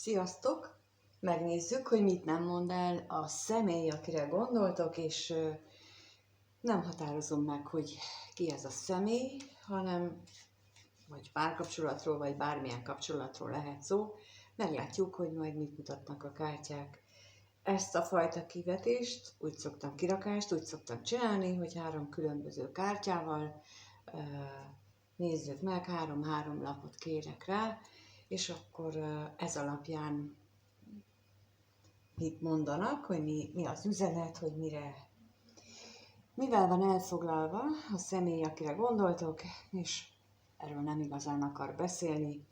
Sziasztok! Megnézzük, hogy mit nem mond el a személy, akire gondoltok, és nem határozom meg, hogy ki ez a személy, hanem vagy párkapcsolatról, vagy bármilyen kapcsolatról lehet szó. Meglátjuk, hogy majd mit mutatnak a kártyák. Ezt a fajta kivetést, kirakást úgy szoktam csinálni, hogy 3 különböző kártyával nézzük meg, 3 lapot kérek rá, és akkor ez alapján mit mondanak, hogy mi az üzenet, hogy mivel van elfoglalva a személy, akire gondoltok, és erről nem igazán akar beszélni.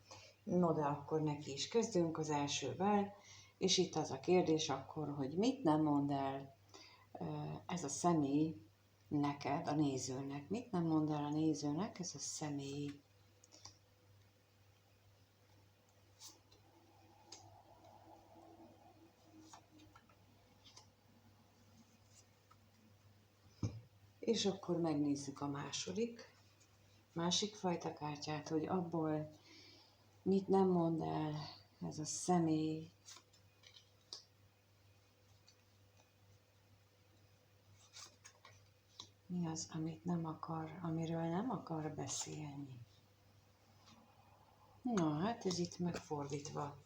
No, de akkor neki is kezdünk az elsővel, és itt az a kérdés akkor, hogy mit nem mond el ez a személy neked, a nézőnek. Mit nem mond el a nézőnek ez a személy? És akkor megnézzük a másik fajta kártyát, hogy abból mit nem mond el ez a személy. Mi az, amiről nem akar beszélni? Na, hát ez itt megfordítva.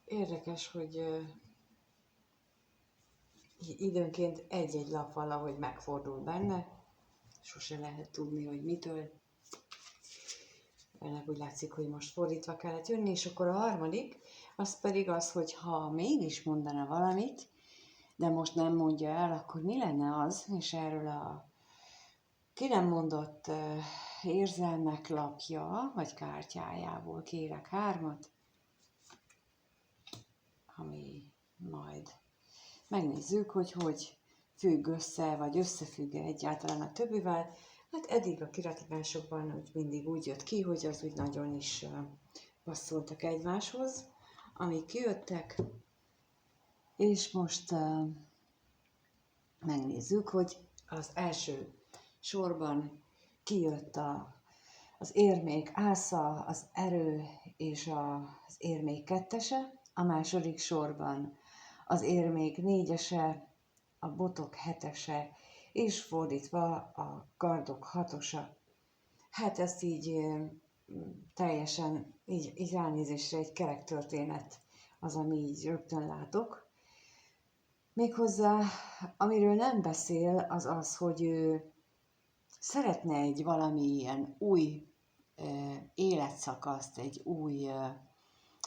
Érdekes, hogy időnként egy-egy lap valahogy megfordul benne. Sose lehet tudni, hogy mitől. Ennek úgy látszik, hogy most fordítva kellett jönni, és akkor a harmadik, az pedig az, hogy ha mégis mondana valamit, de most nem mondja el, akkor mi lenne az, és erről a ki nem mondott érzelmek lapja, vagy kártyájából kérek 3, ami majd megnézzük, hogy függ össze, vagy összefügg egyáltalán a többivel. Hát eddig a kirakásokban úgy mindig úgy jött ki, hogy az úgy nagyon is passzoltak egymáshoz, amik kijöttek, és most megnézzük, hogy az első sorban kijött az érmék ásza, az erő és az érmék 2-ese, a második sorban az érmék 4-ese, a botok 7-ese, és fordítva a kardok 6-osa. Hát ezt így teljesen, így ránézésre egy kerek történet az, ami így rögtön látok. Méghozzá, amiről nem beszél, az az, hogy ő szeretne egy valamilyen új életszakaszt, egy új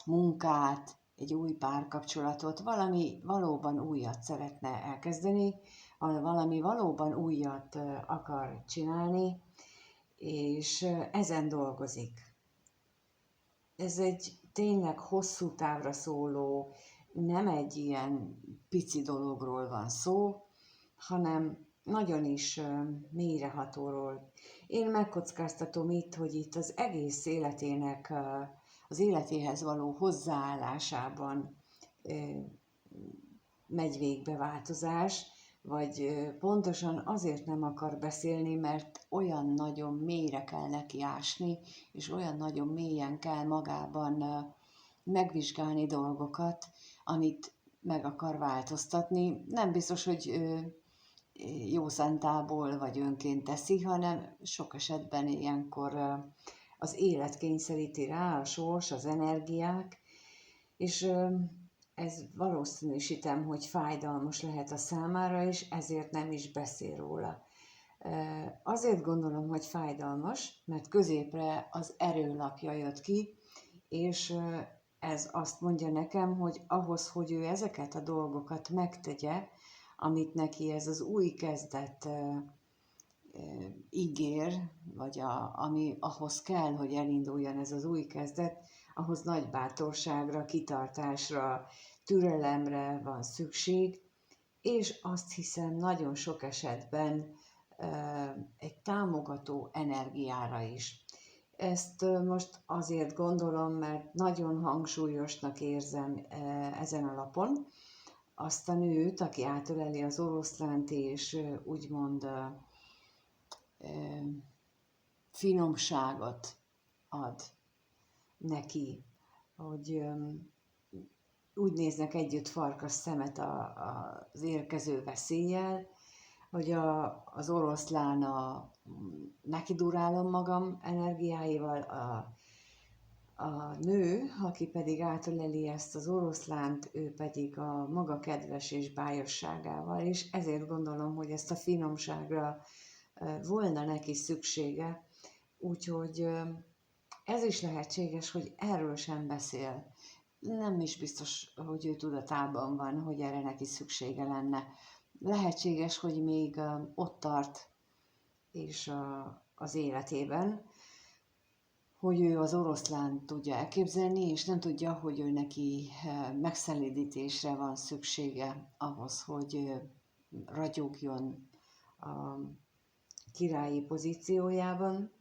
munkát, egy új párkapcsolatot, valami valóban újat szeretne elkezdeni, valami valóban újat akar csinálni, és ezen dolgozik. Ez egy tényleg hosszú távra szóló, nem egy ilyen pici dologról van szó, hanem nagyon is mélyrehatóról. Én megkockáztatom itt, hogy itt az egész életének, az életéhez való hozzáállásában megy végbe változás, vagy pontosan azért nem akar beszélni, mert olyan nagyon mélyre kell neki ásni, és olyan nagyon mélyen kell magában megvizsgálni dolgokat, amit meg akar változtatni. Nem biztos, hogy jó szántából vagy önként teszi, hanem sok esetben ilyenkor az élet kényszeríti rá, a sors, az energiák, és ez valószínűsítem, hogy fájdalmas lehet a számára, és ezért nem is beszél róla. Azért gondolom, hogy fájdalmas, mert középre az erőlapja jött ki, és ez azt mondja nekem, hogy ahhoz, hogy ő ezeket a dolgokat megtegye, amit neki ez az új kezdet ígér, vagy ami ahhoz kell, hogy elinduljon ez az új kezdet, ahhoz nagy bátorságra, kitartásra, türelemre van szükség, és azt hiszem nagyon sok esetben egy támogató energiára is. Ezt most azért gondolom, mert nagyon hangsúlyosnak érzem ezen a lapon azt a nőt, aki átöleli az oroszlánt, és úgymond finomságot ad neki, hogy úgy néznek együtt farkas szemet az érkező veszéllyel, hogy az oroszlán neki durálom magam energiáival, a nő, aki pedig átöleli ezt az oroszlánt, ő pedig a maga kedves és bájosságával, és ezért gondolom, hogy ezt a finomságra volna neki szüksége, úgyhogy ez is lehetséges, hogy erről sem beszél. Nem is biztos, hogy ő tudatában van, hogy erre neki szüksége lenne. Lehetséges, hogy még ott tart és az életében, hogy ő az oroszlánt tudja elképzelni, és nem tudja, hogy ő neki megszelídítésre van szüksége ahhoz, hogy ragyogjon a királyi pozíciójában.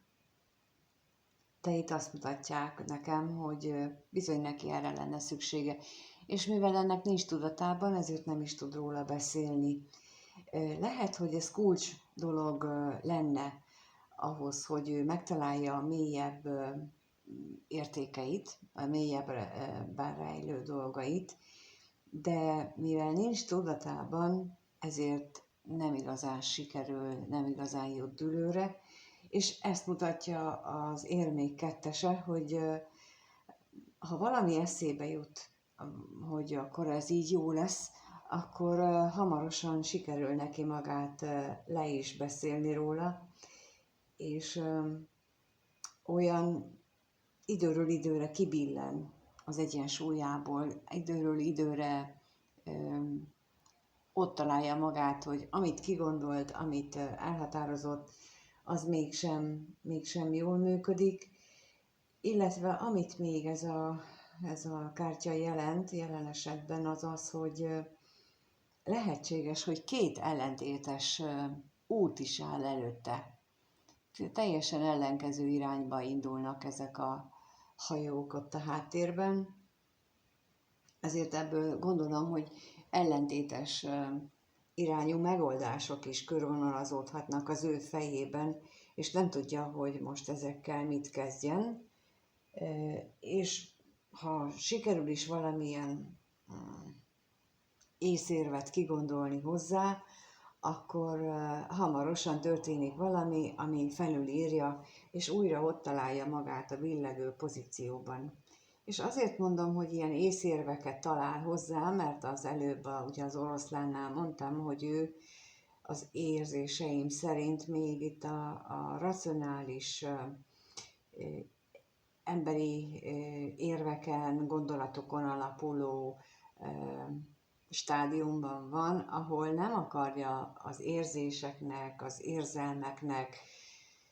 De itt azt mutatják nekem, hogy bizony neki erre lenne szüksége. És mivel ennek nincs tudatában, ezért nem is tud róla beszélni. Lehet, hogy ez kulcs dolog lenne ahhoz, hogy ő megtalálja a mélyebb értékeit, a mélyebben rejlő dolgait, de mivel nincs tudatában, ezért nem igazán sikerül, nem igazán jut dűlőre, és ezt mutatja az érmék kettese, hogy ha valami eszébe jut, hogy akkor ez így jó lesz, akkor hamarosan sikerül neki magát le is beszélni róla, és olyan időről időre kibillen az egyensúlyából, időről időre ott találja magát, hogy amit kigondolt, amit elhatározott, az mégsem jól működik, illetve amit még ez a kártya jelent, jelen esetben az az, hogy lehetséges, hogy két ellentétes út is áll előtte. Teljesen ellenkező irányba indulnak ezek a hajók ott a háttérben, ezért ebből gondolom, hogy ellentétes irányú megoldások is körvonalazódhatnak az ő fejében, és nem tudja, hogy most ezekkel mit kezdjen, és ha sikerül is valamilyen észérvet kigondolni hozzá, akkor hamarosan történik valami, ami felülírja, és újra ott találja magát a billegő pozícióban. És azért mondom, hogy ilyen észérveket talál hozzá, mert az előbb ugye az oroszlánnál mondtam, hogy ő az érzéseim szerint még itt a racionális emberi érveken, gondolatokon alapuló stádiumban van, ahol nem akarja az érzéseknek, az érzelmeknek,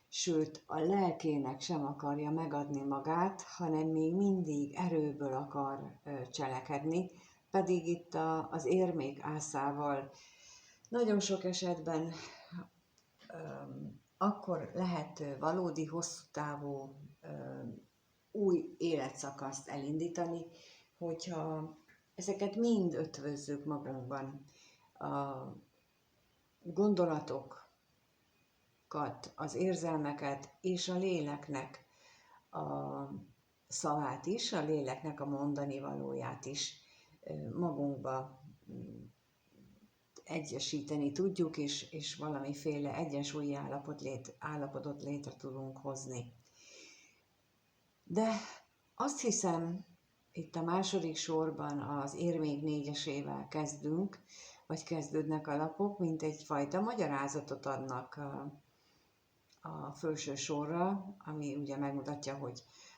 sőt a lelkének sem akarja megadni magát, hanem még mindig erőből akar cselekedni, pedig itt az érmék ászával nagyon sok esetben akkor lehet valódi, hosszú távú új életszakaszt elindítani, hogyha ezeket mind ötvözzük magunkban. A gondolatokat, az érzelmeket és a léleknek a szavát is, a léleknek a mondani valóját is magunkba egyesíteni tudjuk, és valamiféle egyensúlyi állapotot létre tudunk hozni. De azt hiszem, itt a második sorban az érmék négyesével kezdünk, vagy kezdődnek a lapok, mint egyfajta magyarázatot adnak a felső sorra, ami ugye megmutatja,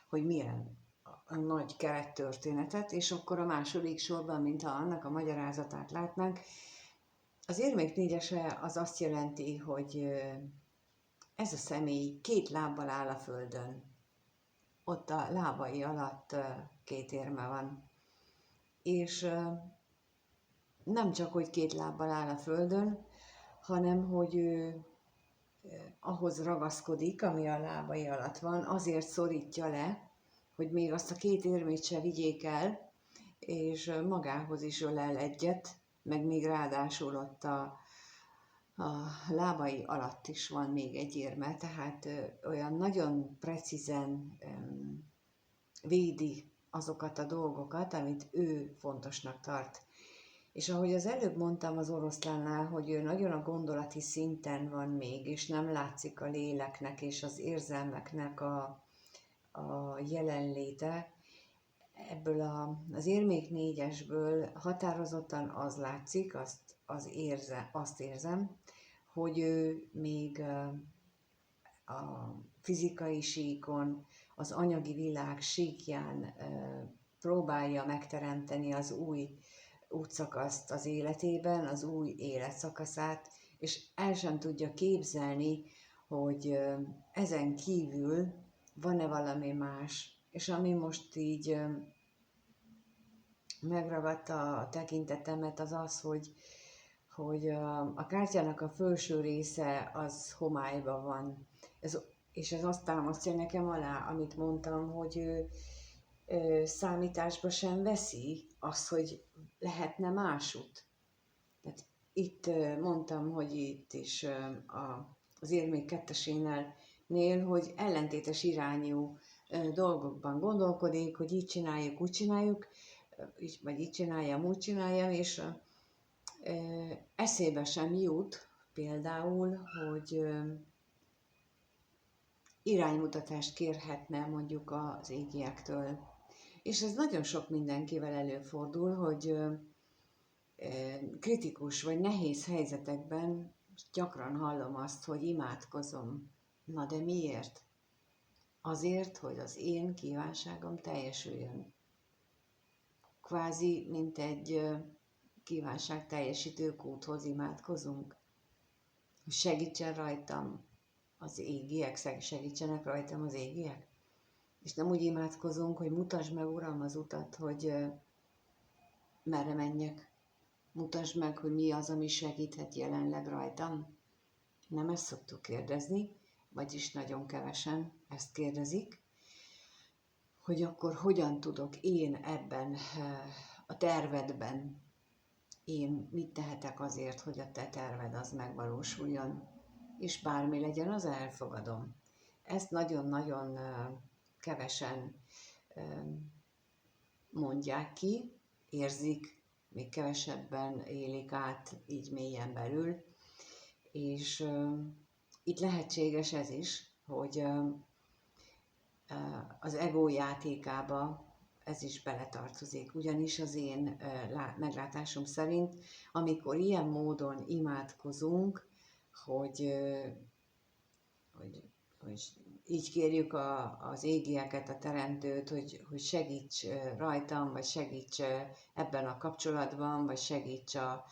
hogy milyen a nagy kerettörténetet, és akkor a második sorban, mintha annak a magyarázatát látnánk, az érmék négyese az azt jelenti, hogy ez a személy két lábbal áll a földön. Ott a lábai alatt két érme van. És nem csak, hogy két lábbal áll a földön, hanem, hogy ő ahhoz ragaszkodik, ami a lábai alatt van, azért szorítja le, hogy még azt a két érmét se vigyék el, és magához is ölel egyet, meg még ráadásul ott a lábai alatt is van még egy érme, tehát olyan nagyon precízen védi azokat a dolgokat, amit ő fontosnak tart. És ahogy az előbb mondtam az oroszlánnál, hogy ő nagyon a gondolati szinten van még, és nem látszik a léleknek és az érzelmeknek a jelenléte, ebből az érmék négyesből határozottan az látszik, azt érzem, hogy ő még a fizikai síkon, az anyagi világ síkján próbálja megteremteni az új útszakaszt az életében, az új életszakaszát, és el sem tudja képzelni, hogy ezen kívül van-e valami más. És ami most így megragadta a tekintetemet, az az, hogy a kártyának a felső része az homályban van. És ez azt támasztja nekem alá, amit mondtam, hogy ő számításba sem veszi azt, hogy lehetne másút. Tehát itt mondtam, hogy itt is az érmék kettesénél, hogy ellentétes irányú dolgokban gondolkodik, hogy így csináljuk, úgy csináljuk, vagy így csináljam, úgy csináljam, és eszébe sem jut például, hogy iránymutatást kérhetne mondjuk az égiektől. És ez nagyon sok mindenkivel előfordul, hogy kritikus vagy nehéz helyzetekben gyakran hallom azt, hogy imádkozom. Na de miért? Azért, hogy az én kívánságom teljesüljön. Kvázi, mint egy kívánság teljesítő kúthoz imádkozunk. Hogy segítsen rajtam az égiek, segítsenek rajtam az égiek. És nem úgy imádkozunk, hogy mutasd meg, Uram, az utat, hogy merre menjek. Mutasd meg, hogy mi az, ami segíthet jelenleg rajtam. Nem ezt szoktuk kérdezni, vagyis nagyon kevesen ezt kérdezik, hogy akkor hogyan tudok én ebben a tervedben, én mit tehetek azért, hogy a te terved az megvalósuljon, és bármi legyen, az elfogadom. Ezt nagyon-nagyon kevesen mondják ki, érzik, még kevesebben élik át így mélyen belül, és itt lehetséges ez is, hogy az ego játékába ez is beletartozik, ugyanis az én meglátásom szerint, amikor ilyen módon imádkozunk, hogy így kérjük az égieket, a teremtőt, hogy segíts rajtam, vagy segíts ebben a kapcsolatban, vagy segíts a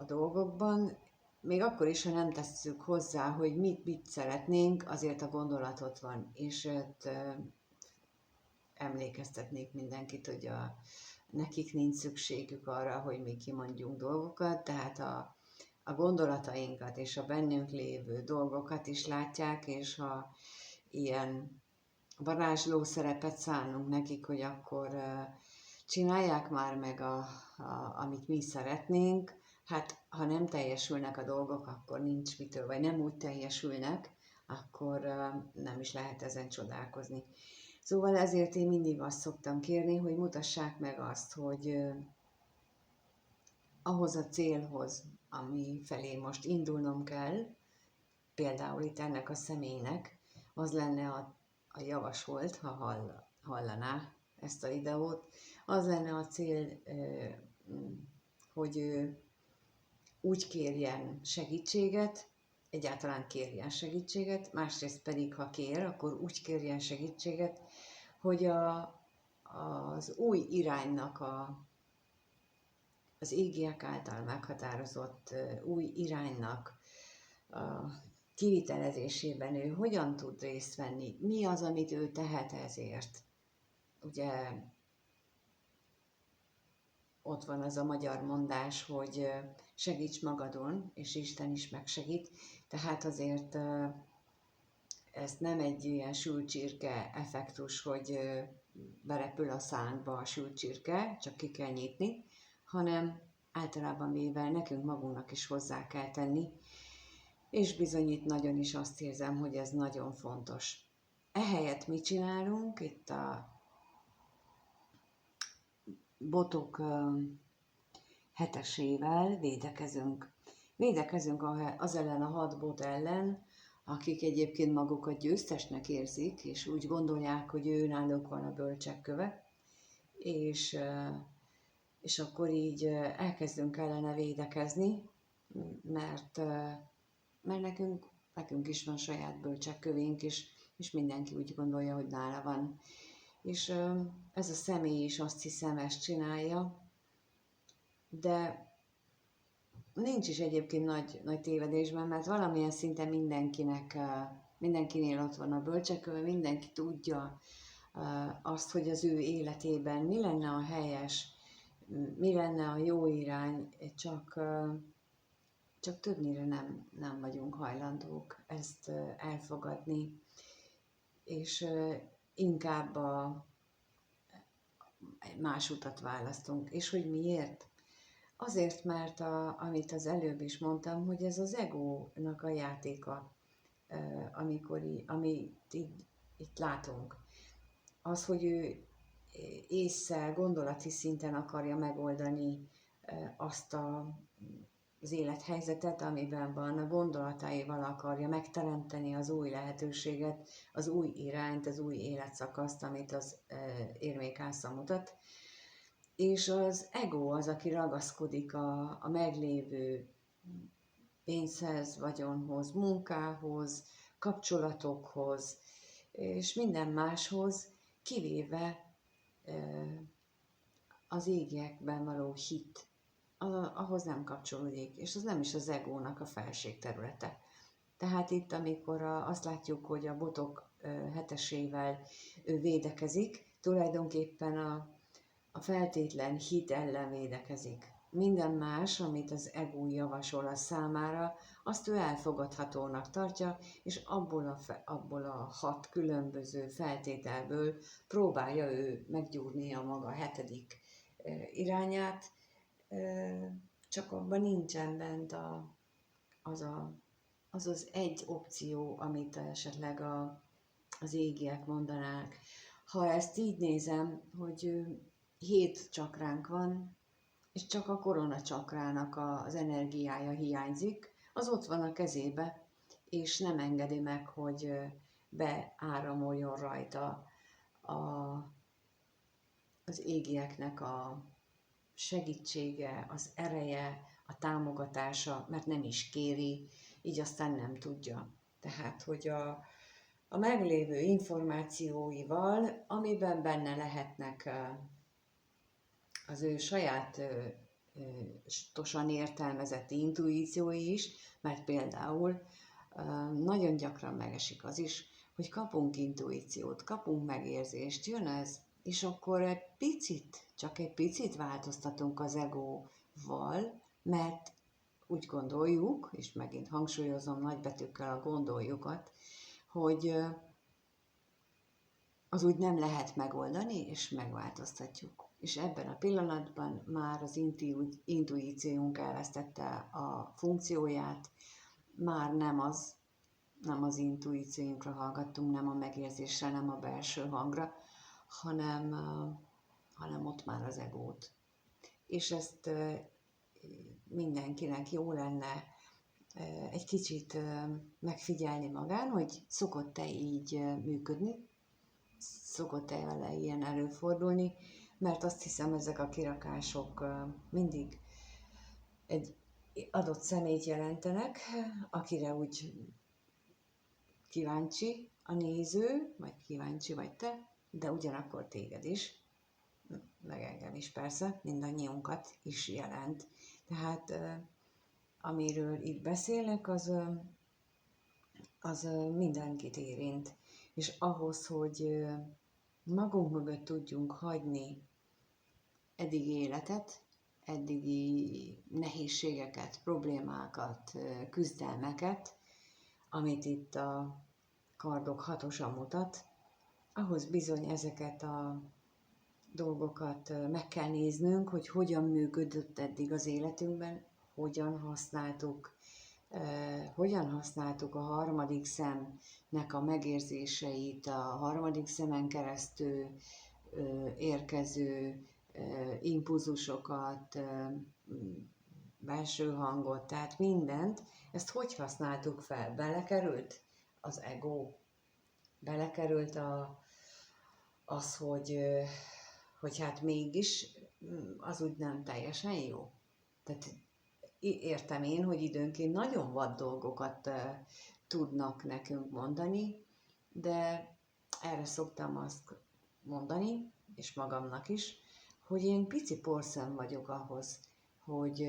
dolgokban, még akkor is, ha nem tesszük hozzá, hogy mit szeretnénk, azért a gondolat ott van. És emlékeztetnék mindenkit, hogy nekik nincs szükségük arra, hogy mi kimondjunk dolgokat, tehát a gondolatainkat és a bennünk lévő dolgokat is látják, és ha ilyen varázsló szerepet szánunk nekik, hogy akkor csinálják már meg, amit mi szeretnénk, hát ha nem teljesülnek a dolgok, akkor nincs mitől, vagy nem úgy teljesülnek, akkor nem is lehet ezen csodálkozni. Szóval ezért én mindig azt szoktam kérni, hogy mutassák meg azt, hogy ahhoz a célhoz, ami felé most indulnom kell, például itt ennek a személynek, az lenne a javasolt, ha hallaná ezt a videót, az lenne a cél, hogy ő úgy kérjen segítséget, egyáltalán kérjen segítséget, másrészt pedig, ha kér, akkor úgy kérjen segítséget, hogy az új iránynak az égiek által meghatározott új iránynak a kivitelezésében ő hogyan tud részt venni, mi az, amit ő tehet ezért. Ugye ott van az a magyar mondás, hogy segíts magadon, és Isten is megsegít, tehát azért ez nem egy ilyen sült csirke effektus, hogy berepül a szánkba a sült csirke, csak ki kell nyitni, hanem általában véve nekünk magunknak is hozzá kell tenni, és bizony itt nagyon is azt érzem, hogy ez nagyon fontos. Ehelyett mit csinálunk? Itt a botok hetesével védekezünk. Védekezünk az ellen a 6 bot ellen, akik egyébként magukat győztesnek érzik, és úgy gondolják, hogy ő náluk van a bölcsek köve, és akkor így elkezdünk ellene védekezni, mert nekünk is van saját bölcsek kövénk, és mindenki úgy gondolja, hogy nála van. És ez a személy is azt hiszem ezt csinálja, de nincs is egyébként nagy tévedésben, mert valamilyen szinten mindenkinél ott van a bölcsekköve, mindenki tudja azt, hogy az ő életében mi lenne a helyes, mi lenne a jó irány, csak többnyire nem vagyunk hajlandók ezt elfogadni, és inkább más utat választunk. És hogy miért? Azért, mert amit az előbb is mondtam, hogy ez az egónak a játéka, amit itt látunk. Az, hogy ő ésszel, gondolati szinten akarja megoldani azt az élethelyzetet, amiben van, a gondolataival akarja megteremteni az új lehetőséget, az új irányt, az új életszakaszt, amit az érmékásza mutat. És az ego az, aki ragaszkodik a meglévő pénzhez, vagyonhoz, munkához, kapcsolatokhoz, és minden máshoz, kivéve az égiekben való hit. Ahhoz nem kapcsolódik, és az nem is az egónak a felségterülete. Tehát itt, amikor azt látjuk, hogy a botok hetesével ő védekezik, tulajdonképpen a feltétlen hit ellen védekezik. Minden más, amit az ego javasol a számára, azt ő elfogadhatónak tartja, és abból a 6 különböző feltételből próbálja ő meggyúrni a maga 7. irányát, csak abban nincsen bent az egy opció, amit esetleg az égiek mondanák. Ha ezt így nézem, hogy 7 csakránk van, és csak a korona csakrának az energiája hiányzik, az ott van a kezébe, és nem engedi meg, hogy beáramoljon rajta az égieknek a segítsége, az ereje, a támogatása, mert nem is kéri, így aztán nem tudja. Tehát, hogy a meglévő információival, amiben benne lehetnek az ő sajátosan értelmezett intuíciói is, mert például nagyon gyakran megesik az is, hogy kapunk intuíciót, kapunk megérzést, jön ez, és akkor csak egy picit változtatunk az egóval, mert úgy gondoljuk, és megint hangsúlyozom nagybetűkkel a gondoljukat, hogy az úgy nem lehet megoldani, és megváltoztatjuk. És ebben a pillanatban már az intuíciónk elvesztette a funkcióját, már nem az intuíciónkra hallgattunk, nem a megérzésre, nem a belső hangra, hanem ott már az egót. És ezt mindenkinek jó lenne egy kicsit megfigyelni magán, hogy szokott-e így működni, szokott-e vele ilyen előfordulni, mert azt hiszem, ezek a kirakások mindig egy adott személyt jelentenek, akire úgy kíváncsi a néző, vagy kíváncsi vagy te, de ugyanakkor téged is, meg engem is persze, mindannyiunkat is jelent. Tehát amiről itt beszélek, az mindenkit érint. És ahhoz, hogy magunk mögött tudjunk hagyni eddigi életet, eddigi nehézségeket, problémákat, küzdelmeket, amit itt a kardok 6-osa mutat, ahhoz bizony ezeket a dolgokat meg kell néznünk, hogy hogyan működött eddig az életünkben, hogyan használtuk a harmadik szemnek a megérzéseit, a harmadik szemen keresztül érkező impulzusokat, belső hangot, tehát mindent, ezt hogy használtuk fel? Belekerült az ego, belekerült az, hogy hát mégis az úgy nem teljesen jó. Tehát értem én, hogy időnként nagyon vad dolgokat tudnak nekünk mondani, de erre szoktam azt mondani, és magamnak is, hogy én pici porszem vagyok ahhoz, hogy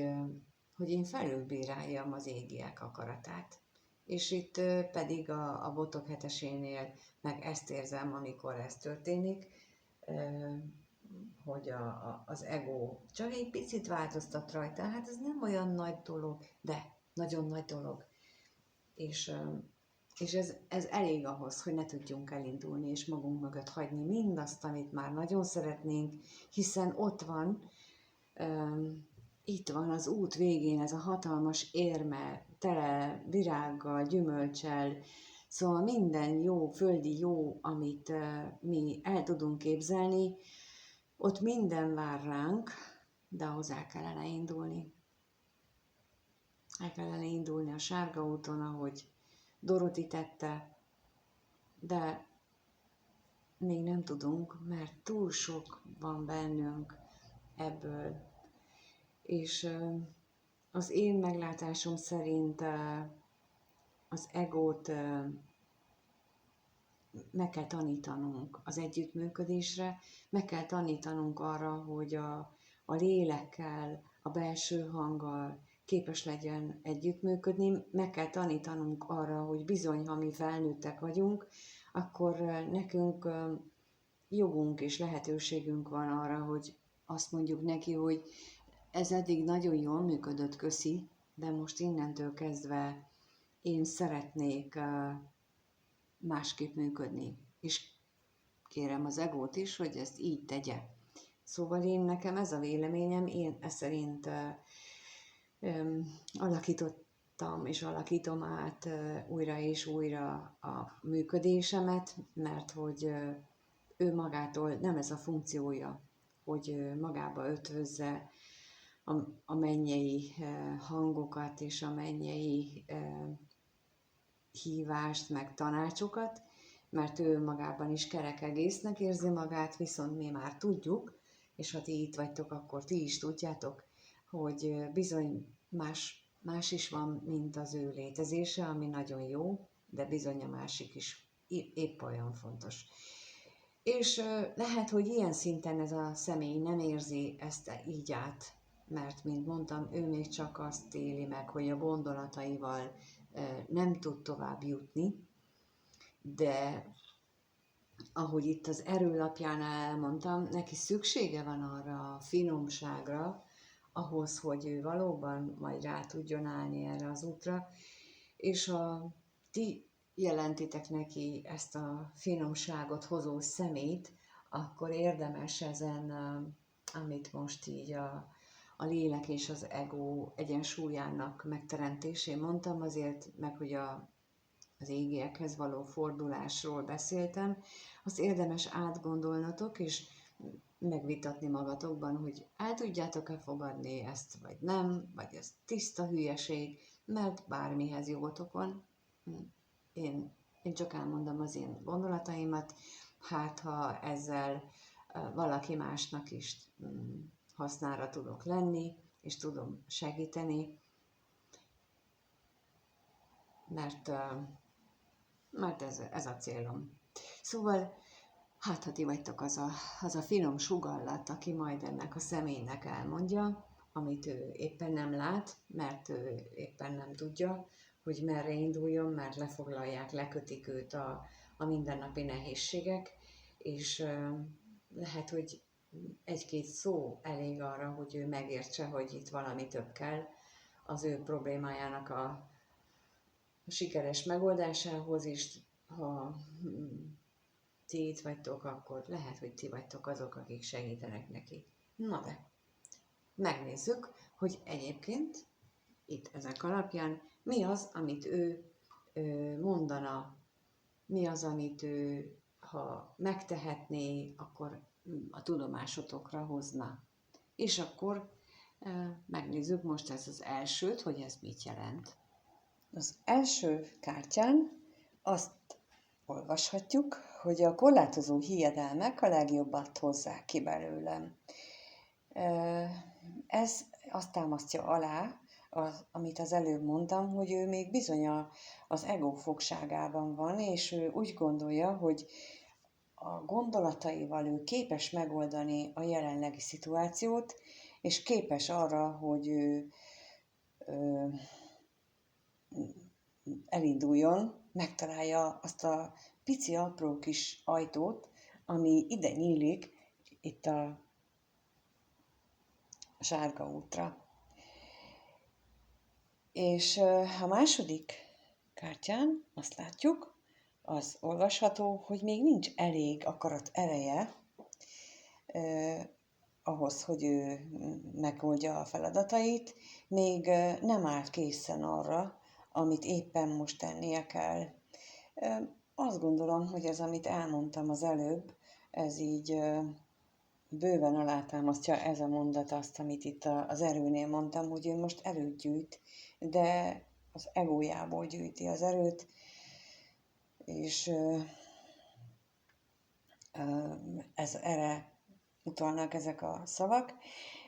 én felülbíráljam az égiek akaratát. És itt pedig a botok hetesénél meg ezt érzem, amikor ez történik, hogy az ego csak egy picit változtat rajta, hát ez nem olyan nagy dolog, de nagyon nagy dolog. És ez elég ahhoz, hogy ne tudjunk elindulni, és magunk mögött hagyni mindazt, amit már nagyon szeretnénk, hiszen ott van, itt van az út végén ez a hatalmas érme, tele virággal, gyümölccsel, szóval minden jó, földi jó, amit mi el tudunk képzelni, ott minden vár ránk, de ahhoz el kellene indulni. El kellene indulni a sárga úton, ahogy Doroti tette, de még nem tudunk, mert túl sok van bennünk ebből. És az én meglátásom szerint az egót meg kell tanítanunk az együttműködésre, meg kell tanítanunk arra, hogy a lélekkel, a belső hanggal képes legyen együttműködni, meg kell tanítanunk arra, hogy bizony, ha mi felnőttek vagyunk, akkor nekünk jogunk és lehetőségünk van arra, hogy azt mondjuk neki, hogy ez eddig nagyon jól működött, köszi, de most innentől kezdve én szeretnék másképp működni. És kérem az egót is, hogy ezt így tegye. Szóval nekem ez a véleményem, én ezt szerint alakítottam és alakítom át újra és újra a működésemet, mert hogy ő magától nem ez a funkciója, hogy magába ötvözze a mennyei hangokat és a mennyei hívást, meg tanácsokat, mert ő magában is kerek egésznek érzi magát, viszont mi már tudjuk, és ha ti itt vagytok, akkor ti is tudjátok, hogy bizony más is van, mint az ő létezése, ami nagyon jó, de bizony a másik is épp olyan fontos. És lehet, hogy ilyen szinten ez a személy nem érzi ezt így át, mert, mint mondtam, ő még csak azt éli meg, hogy a gondolataival nem tud tovább jutni, de ahogy itt az erőlapjánál elmondtam, neki szüksége van arra a finomságra, ahhoz, hogy ő valóban majd rá tudjon állni erre az útra, és ha ti jelentitek neki ezt a finomságot hozó szemét, akkor érdemes ezen, amit most így a lélek és az ego egyensúlyának megteremtésén mondtam, azért meg, hogy az égiekhez való fordulásról beszéltem, azt érdemes átgondolnatok, és megvitatni magatokban, hogy el tudjátok-e fogadni ezt, vagy nem, vagy ez tiszta hülyeség, mert bármihez jogotok van. Én csak elmondom az én gondolataimat, hát ha ezzel valaki másnak is hasznára tudok lenni, és tudom segíteni, mert ez a célom. Szóval, hát ha ti vagytok az a finom sugallat, aki majd ennek a személynek elmondja, amit ő éppen nem lát, mert ő éppen nem tudja, hogy merre induljon, mert lefoglalják, lekötik őt a mindennapi nehézségek, és lehet, hogy egy-két szó elég arra, hogy ő megértse, hogy itt valami több kell az ő problémájának a sikeres megoldásához is, ha ti itt vagytok, akkor lehet, hogy ti vagytok azok, akik segítenek neki. Na de, megnézzük, hogy egyébként itt ezek alapján mi az, amit ő mondana, mi az, amit ő, ha megtehetné, akkor a tudomásotokra hozna. És akkor megnézzük most ezt az elsőt, hogy ez mit jelent. Az első kártyán azt olvashatjuk, hogy a korlátozó hiedelmek a legjobbat hozzák ki belőlem. Ez azt támasztja alá, amit az előbb mondtam, hogy ő még bizony az ego fogságában van, és ő úgy gondolja, hogy a gondolataival ő képes megoldani a jelenlegi szituációt, és képes arra, hogy ő elinduljon, megtalálja azt a pici apró kis ajtót, ami ide nyílik, itt a sárga útra. És a második kártyán azt látjuk, az olvasható, hogy még nincs elég akarat ereje ahhoz, hogy ő megoldja a feladatait, még nem áll készen arra, amit éppen most tennie kell. Azt gondolom, hogy ez, amit elmondtam az előbb, ez így bőven alátámasztja ez a mondat azt, amit itt az erőnél mondtam, hogy ő most erőt gyűjt, de az egójából gyűjti az erőt, és erre utalnak ezek a szavak.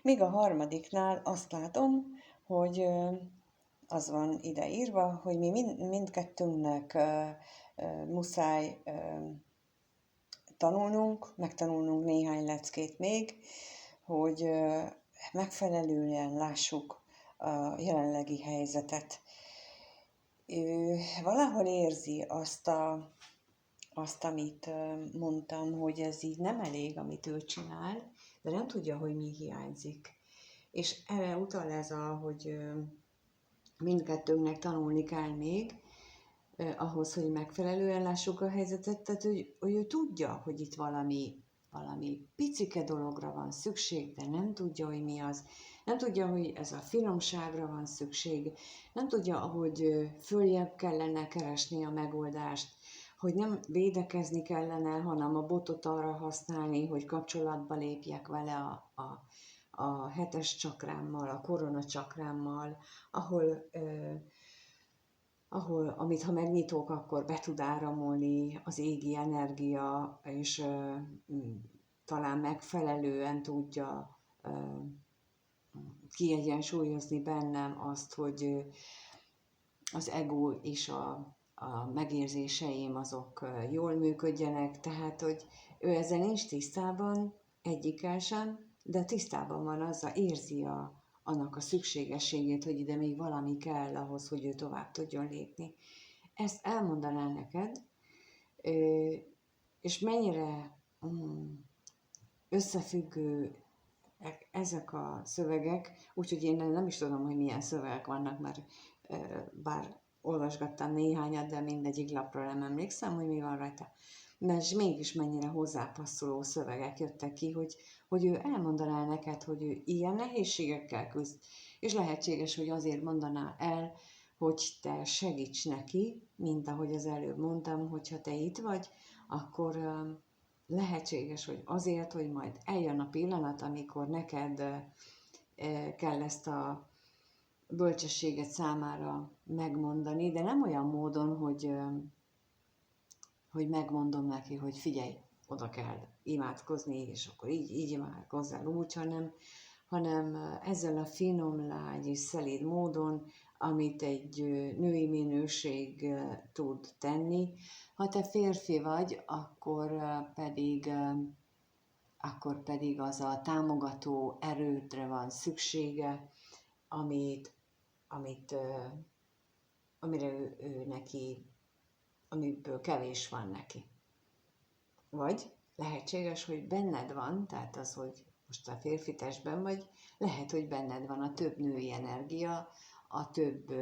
Míg a harmadiknál azt látom, hogy az van ide írva, hogy mi mindkettőnknek muszáj megtanulnunk néhány leckét még, hogy megfelelően lássuk a jelenlegi helyzetet. Ő valahol érzi azt, amit mondtam, hogy ez így nem elég, amit ő csinál, de nem tudja, hogy mi hiányzik. És erre utal ez hogy mindkettőnknek tanulni kell még, ahhoz, hogy megfelelően lássuk a helyzetet, tehát hogy ő tudja, hogy itt valami picike dologra van szükség, de nem tudja, hogy mi az. Nem tudja, hogy ez a finomságra van szükség, nem tudja, hogy följebb kellene keresni a megoldást, hogy nem védekezni kellene, hanem a botot arra használni, hogy kapcsolatba lépjek vele a hetes csakrámmal, a korona csakrámmal, amit ha megnyitok, akkor be tud áramolni az égi energia, és talán megfelelően tudja kiegyensúlyozni bennem azt, hogy az ego és a megérzéseim azok jól működjenek, tehát hogy ő ezzel nincs tisztában, egyikkel sem, de tisztában van azzal, érzi annak a szükségességét, hogy ide még valami kell ahhoz, hogy ő tovább tudjon lépni. Ezt elmondaná neked, és mennyire összefüggő ezek a szövegek, úgyhogy én nem is tudom, hogy milyen szövegek vannak, mert bár olvasgattam néhányat, de mindegyik lapról nem emlékszem, hogy mi van rajta. Mert mégis mennyire hozzápasszoló szövegek jöttek ki, hogy ő elmondaná neked, hogy ő ilyen nehézségekkel küzd, és lehetséges, hogy azért mondaná el, hogy te segíts neki, mint ahogy az előbb mondtam, hogyha te itt vagy, akkor lehetséges, hogy azért, hogy majd eljön a pillanat, amikor neked kell ezt a bölcsességet számára megmondani, de nem olyan módon, hogy megmondom neki, hogy figyelj, oda kell imádkozni, és akkor így imádkozzál úgy, hanem ezzel a finom, lágy és szelíd módon, amit egy női minőség tud tenni. Ha te férfi vagy, akkor pedig az a támogató erődre van szüksége, amire ő neki, amiből kevés van neki. Vagy lehetséges, hogy benned van, tehát az, hogy most a férfi testben vagy, lehet, hogy benned van a több női energia, a több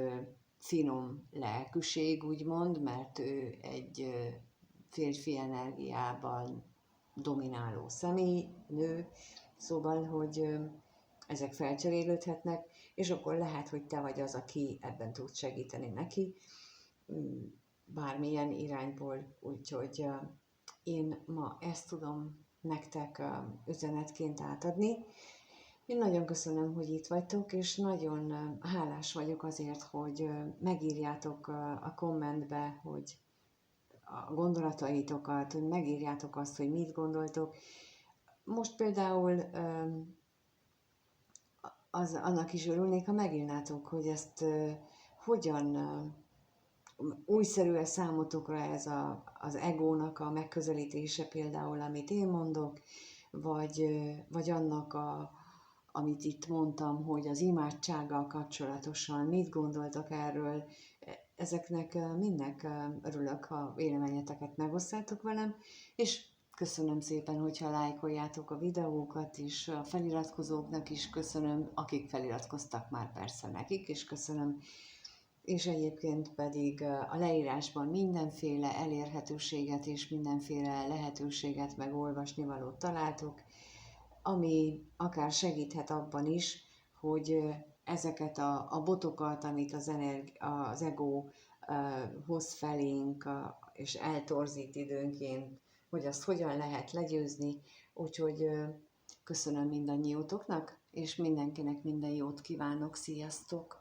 finom lelkűség, úgymond, mert ő egy férfi energiában domináló személy, nő, szóval, hogy ezek felcserélődhetnek, és akkor lehet, hogy te vagy az, aki ebben tud segíteni neki, bármilyen irányból, úgyhogy én ma ezt tudom nektek üzenetként átadni. Én nagyon köszönöm, hogy itt vagytok, és nagyon hálás vagyok azért, hogy megírjátok a kommentbe, hogy a gondolataitokat, hogy megírjátok azt, hogy mit gondoltok. Most például annak is örülnék, ha megírnátok, hogy ezt hogyan újszerű-e számotokra ez az egónak a megközelítése például, amit én mondok, vagy annak, amit itt mondtam, hogy az imádsággal kapcsolatosan mit gondoltak erről. Ezeknek mindnek örülök, ha véleményeteket megosztátok velem, és köszönöm szépen, hogyha lájkoljátok a videókat, és a feliratkozóknak is köszönöm, akik feliratkoztak már, persze nekik, és köszönöm. És egyébként pedig a leírásban mindenféle elérhetőséget és mindenféle lehetőséget meg olvasnivalót találtok, ami akár segíthet abban is, hogy ezeket a botokat, amit az ego hoz felénk, és eltorzít időnként, hogy azt hogyan lehet legyőzni. Úgyhogy köszönöm mindannyiótoknak, és mindenkinek minden jót kívánok. Sziasztok!